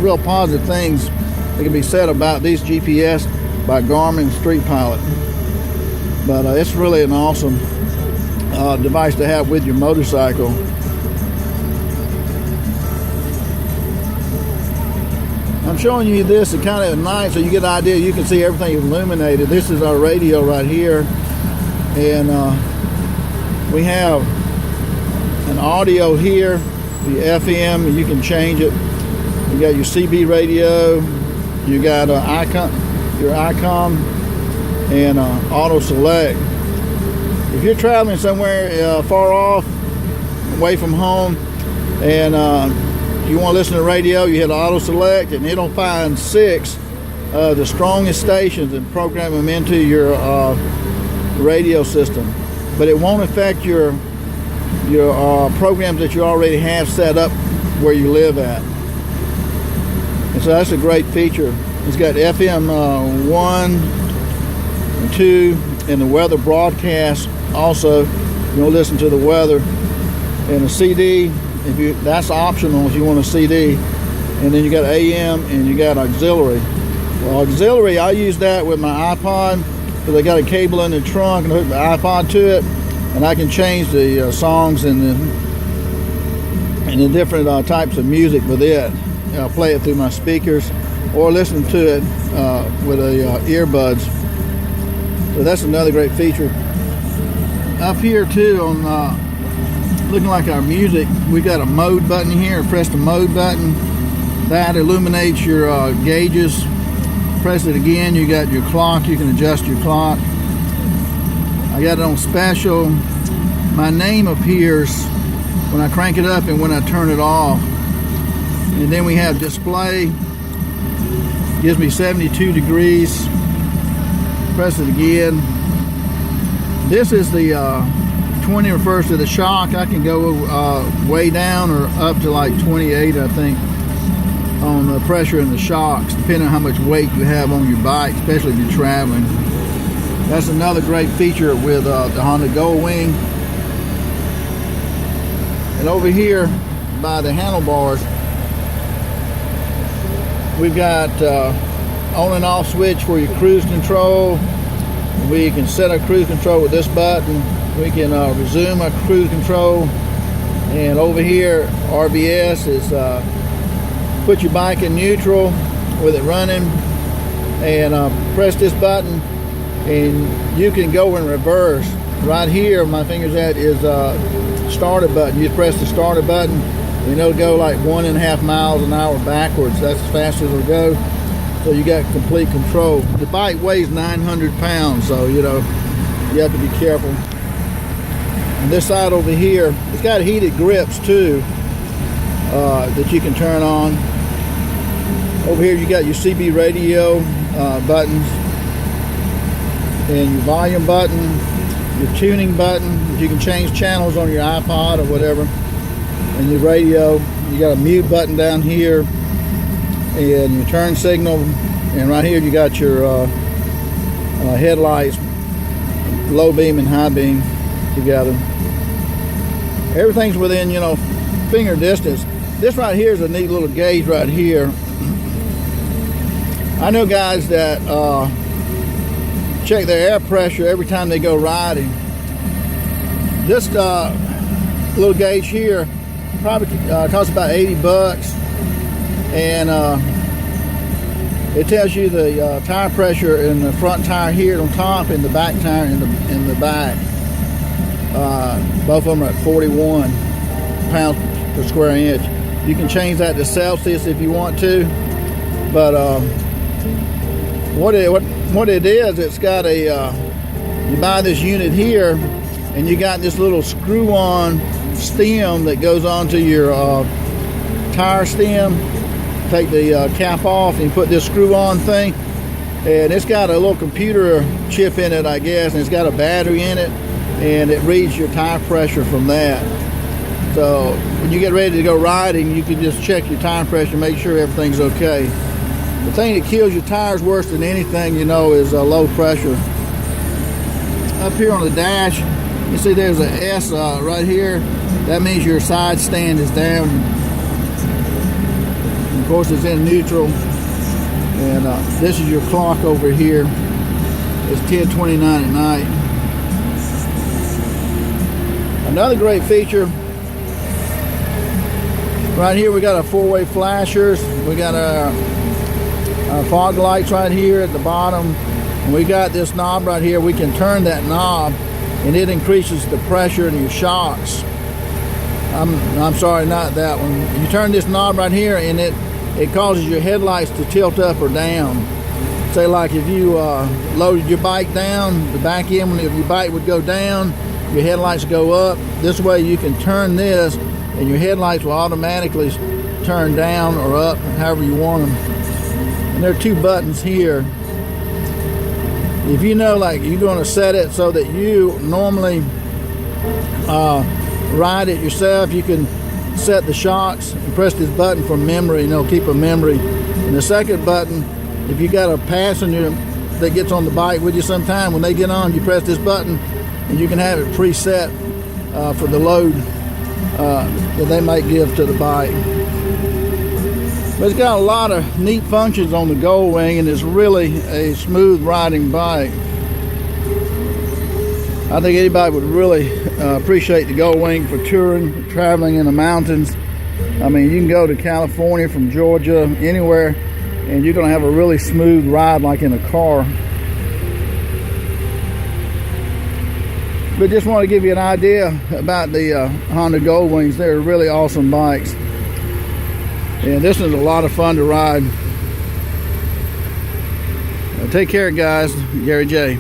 real positive things that can be said about these GPS by Garmin Street Pilot. But it's really an awesome device to have with your motorcycle. I'm showing you this at kind of at night so you get an idea. You can see everything illuminated. This is our radio right here, and we have an audio here, the FM. You can change it. You got your CB radio. You got your ICOM, and auto select. If you're traveling somewhere far off, away from home, and you want to listen to radio, you hit auto select, and it'll find 6 of the strongest stations and program them into your radio system. But it won't affect your programs that you already have set up where you live at. And so that's a great feature. It's got FM 1 and 2 and the weather broadcast also. You'll listen to the weather. And a CD, that's optional if you want a CD. And then you got AM and you got auxiliary. Well, auxiliary, I use that with my iPod because I got a cable in the trunk and hook my iPod to it, and I can change the songs and the different types of music with it. I'll play it through my speakers or listen to it with earbuds. So that's another great feature. Up here too, on looking like our music, we got a mode button here. Press the mode button. That illuminates your gauges. Press it again, you got your clock. You can adjust your clock. I got it on special. My name appears when I crank it up and when I turn it off. And then we have display. Gives me 72 degrees. Press it again. This is the 20 refers to the shock. I can go way down or up to like 28, I think, on the pressure in the shocks, depending on how much weight you have on your bike, especially if you're traveling. That's another great feature with the Honda GoldWing. And over here by the handlebars, we've got on and off switch for your cruise control. We can set our cruise control with this button. We can resume our cruise control. And over here, RBS is put your bike in neutral with it running, and press this button and you can go in reverse. Right here, my finger's at is starter button. You press the starter button and it'll go like 1.5 miles an hour backwards. That's as fast as it'll go. So you got complete control. The bike weighs 900 pounds, so you know you have to be careful. And this side over here, it's got heated grips too that you can turn on. Over here you got your CB radio buttons and your volume button, your tuning button. You can change channels on your iPod or whatever. And your radio, you got a mute button down here and your turn signal. And right here you got your headlights, low beam and high beam together. Everything's within, you know, finger distance. This right here is a neat little gauge right here. I know guys that check their air pressure every time they go riding. This little gauge here probably costs about 80 bucks, and it tells you the tire pressure in the front tire here on top and the back tire in the back. Both of them are at 41 pounds per square inch. You can change that to Celsius if you want to, but what it is, it's got a you buy this unit here and you got this little screw-on stem that goes onto your tire stem. Take the cap off and put this screw-on thing, and it's got a little computer chip in it, I guess, and it's got a battery in it, and it reads your tire pressure from that. So when you get ready to go riding, you can just check your tire pressure, make sure everything's okay. The thing that kills your tires worse than anything, you know, is low pressure. Up here on the dash, you see there's an S right here. That means your side stand is down. Of course, it's in neutral. And this is your clock over here. It's 10:29 at night. Another great feature, right here we got our four-way flashers. We got our fog lights right here at the bottom. And we got this knob right here. We can turn that knob and it increases the pressure in your shocks. I'm sorry, not that one. You turn this knob right here and it causes your headlights to tilt up or down. Say like if you loaded your bike down, the back end, if your bike would go down, your headlights go up. This way you can turn this and your headlights will automatically turn down or up, however you want them. And there are two buttons here. If you know, like, you're going to set it so that you normally ride it yourself, you can set the shocks and press this button from memory, and it'll keep a memory. And the second button, if you got a passenger that gets on the bike with you sometime, when they get on, you press this button and you can have it preset for the load that they might give to the bike. But it's got a lot of neat functions on the GoldWing, and it's really a smooth riding bike. I think anybody would really appreciate the GoldWing for touring, traveling in the mountains. I mean, you can go to California from Georgia, anywhere, and you're going to have a really smooth ride like in a car. But just want to give you an idea about the Honda GoldWings. They're really awesome bikes. And this is a lot of fun to ride. Take care, guys. Gary J.